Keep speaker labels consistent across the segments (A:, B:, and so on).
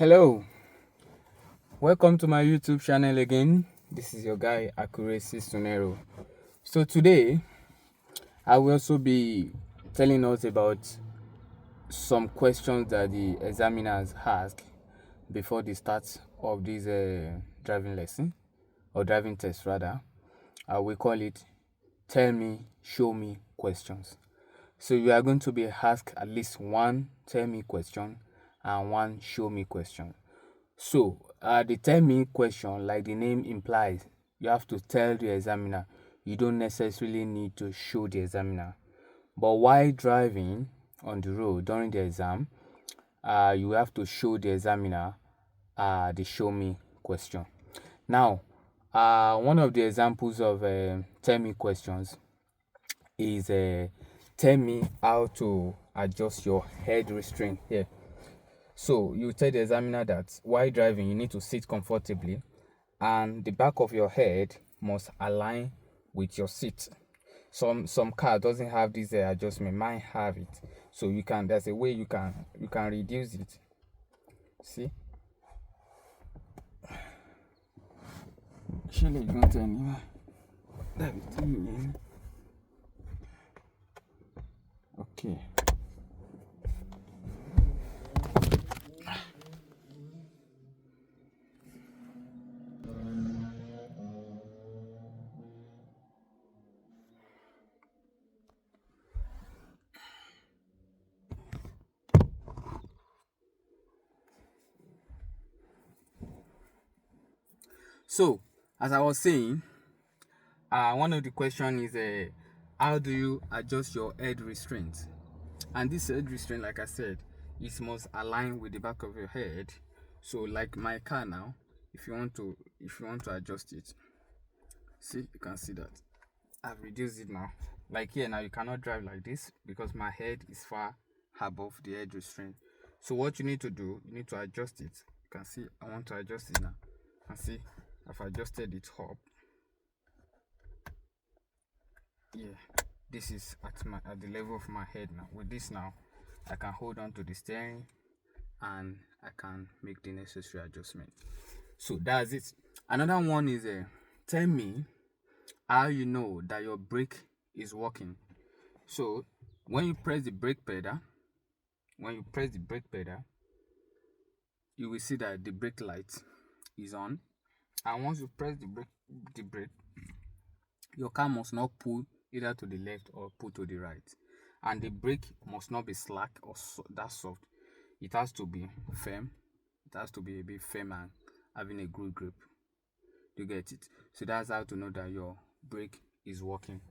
A: Hello, welcome to my YouTube channel again. This is your guy Accuracy Sunero. So today I will also be telling us about some questions that the examiners ask before the start of this driving lesson or driving test rather. We call it tell me, show me questions. So you are going to be asked at least one tell me question and one show me question. So, the tell me question, like the name implies, you have to tell the examiner. You don't necessarily need to show the examiner. But while driving on the road during the exam, you have to show the examiner the show me question. Now, one of the examples of tell me questions is tell me how to adjust your head restraint here. So you tell the examiner that while driving, you need to sit comfortably and the back of your head must align with your seat. Some car doesn't have this adjustment, mine have it. So there's a way you can reduce it. See? Surely you don't tell me. Okay. So, as I was saying, one of the questions is how do you adjust your head restraint? And this head restraint, like I said, it must align with the back of your head. So, like my car now, if you want to adjust it, see, you can see that I've reduced it now. Like here now, you cannot drive like this because my head is far above the head restraint. So what you need to do, you need to adjust it. You can see I want to adjust it now. You can see I've adjusted it up. Yeah, this is at the level of my head now. With this now, I can hold on to the steering and I can make the necessary adjustment. So that's it. Another one is tell me how you know that your brake is working. So when you press the brake pedal, you will see that the brake light is on. And once you press the brake, your car must not pull either to the left or pull to the right. And the brake must not be slack or that soft. It has to be firm. It has to be a bit firm and having a good grip. You get it? So that's how to know that your brake is working.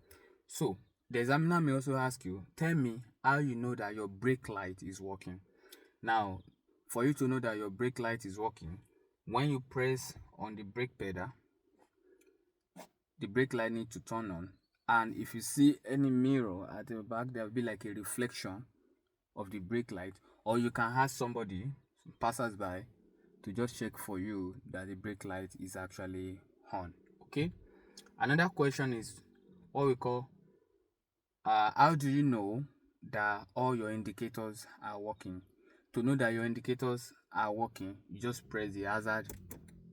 A: So the examiner may also ask you, tell me how you know that your brake light is working. Now, for you to know that your brake light is working, when you press on the brake pedal, the brake light needs to turn on. And if you see any mirror at the back, there will be like a reflection of the brake light. Or you can ask somebody, passers-by, to just check for you that the brake light is actually on. Okay? Another question is what we call how do you know that all your indicators are working? To know that your indicators are working, you just press the hazard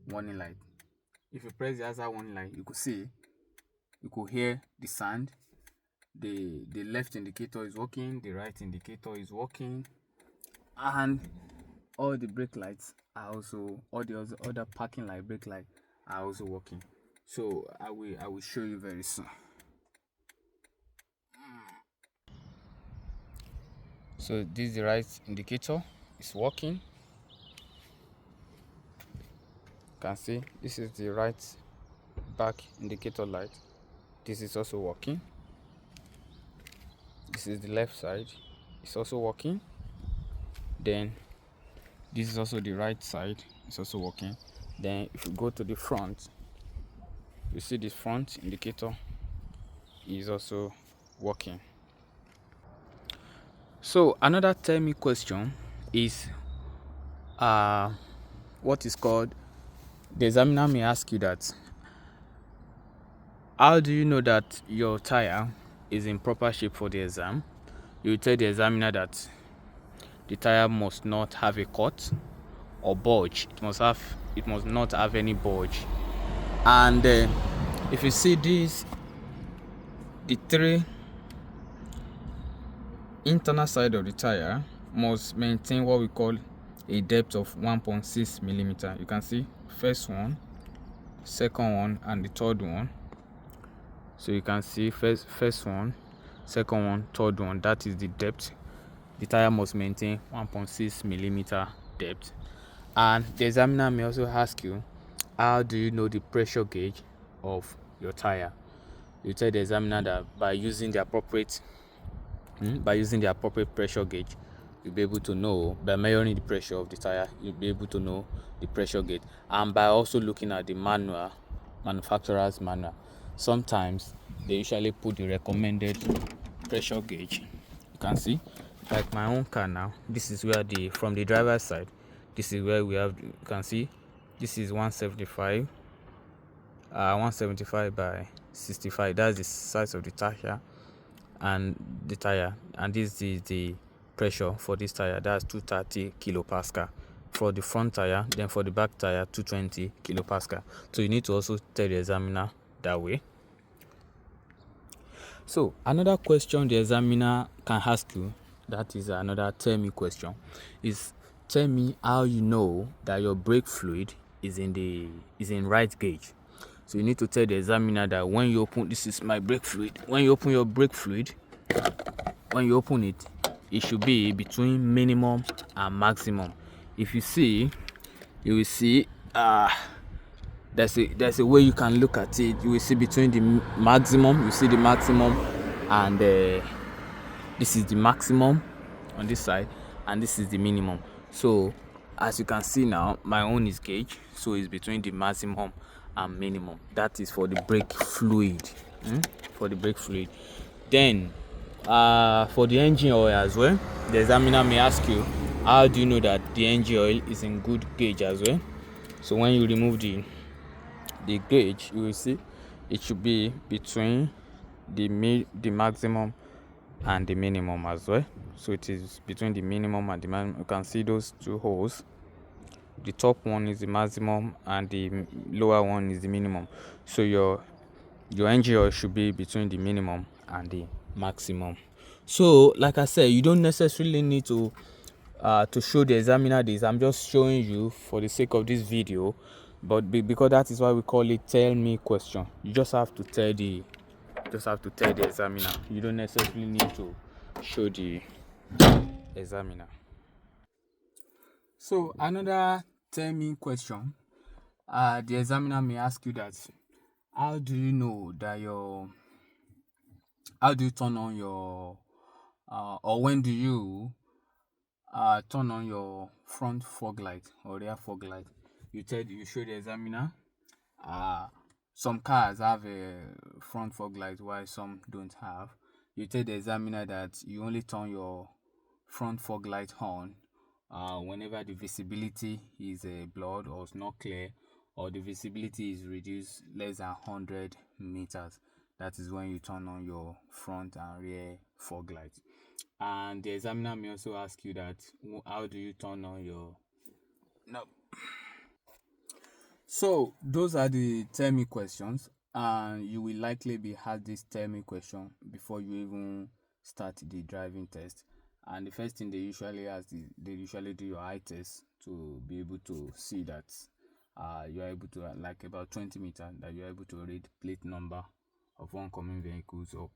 A: warning light. If you press the hazard warning light, you could hear the sound. The left indicator is working, the right indicator is working, and all the brake lights are also, all the other parking light, brake light are also working. So I will show you very soon. So this is the right indicator, it's working. You can see this is the right back indicator light. This is also working. This is the left side, it's also working. Then this is also the right side, it's also working. Then if you go to the front, you see the front indicator is also working. So another tell me question is what is called, the examiner may ask you that how do you know that your tire is in proper shape for the exam? You tell the examiner that the tire must not have a cut or bulge. It must not have any bulge. And if you see this, the three internal side of the tire must maintain what we call a depth of 1.6 millimeter. You can see first one, second one, and the third one. So you can see first one, second one, third one. That is the depth. The tire must maintain 1.6 millimeter depth. And the examiner may also ask you, how do you know the pressure gauge of your tire? You tell the examiner that by using the appropriate pressure gauge, you'll be able to know. By measuring the pressure of the tire, you'll be able to know the pressure gauge. And by also looking at the manufacturer's manual, sometimes they usually put the recommended pressure gauge. You can see, like my own car now, this is where from the driver's side, this is where we have, you can see, this is 175 by 65. That's the size of the tire, and this is the pressure for this tire. That's 230 kilopascal for the front tire. Then for the back tire, 220 kilopascal. So you need to also tell the examiner that way. So another question the examiner can ask you, that is another tell me question, is tell me how you know that your brake fluid is in right gauge. So you need to tell the examiner that when you open, this is my brake fluid. When you open your brake fluid, when you open it, it should be between minimum and maximum. If you see, you will see there's a way you can look at it. You will see between the maximum, you see the maximum, and this is the maximum on this side, and this is the minimum. So as you can see now, my own is gauge, so it's between the maximum and minimum. That is for the brake fluid. For the brake fluid. Then for the engine oil as well, the examiner may ask you, how do you know that the engine oil is in good gauge as well? So when you remove the gauge, you will see it should be between the maximum and the minimum as well. So it is between the minimum and the maximum. You can see those two holes. The top one is the maximum and the lower one is the minimum. So your engine oil should be between the minimum and the maximum. So like I said, you don't necessarily need to show the examiner this. I'm just showing you for the sake of this video, but because that is why we call it tell me question. You just have to tell the examiner. You don't necessarily need to show the examiner. So another tell me question, the examiner may ask you that, how do you know that how do you turn on your or when do you turn on your front fog light or rear fog light? You show the examiner. Some cars have a front fog light while some don't have. You tell the examiner that you only turn your front fog light on whenever the visibility is blurred or it's not clear, or the visibility is reduced less than 100 meters. That is when you turn on your front and rear fog light. And the examiner may also ask you that, how do you turn on your So those are the tell me questions, and you will likely be asked this tell me question before you even start the driving test. And the first thing they usually ask is, they usually do your eye test to be able to see that you are able to, like about 20 meters, that you are able to read plate number of oncoming vehicles or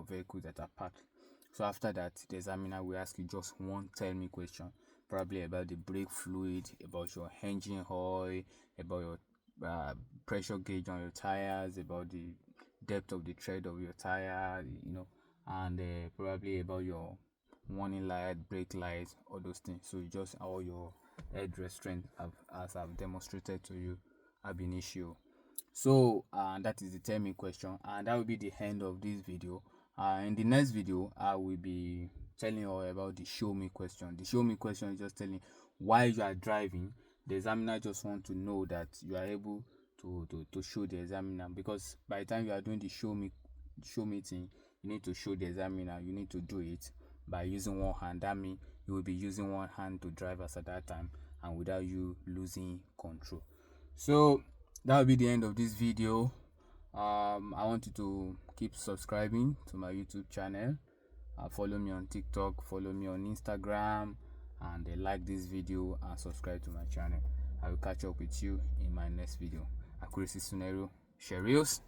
A: vehicles that are parked. So after that, the examiner will ask you just one tell me question, probably about the brake fluid, about your engine oil, about your pressure gauge on your tires, about the depth of the tread of your tire, and probably about your warning light, brake light, all those things. So just all your headrest strength, as I've demonstrated to you, ab initio. So that is the tell me question, and that will be the end of this video. In the next video, I will be telling you all about the show me question. The show me question is just telling why you are driving. The examiner just want to know that you are able to show the examiner, because by the time you are doing the show me thing, you need to show the examiner. You need to do it by using one hand. That means you will be using one hand to drive as at that time and without you losing control. So that will be the end of this video. I want you to keep subscribing to my YouTube channel. Follow me on TikTok, follow me on Instagram, and like this video and subscribe to my channel. I will catch up with you in my next video. Akurisi Sunero, Sherils.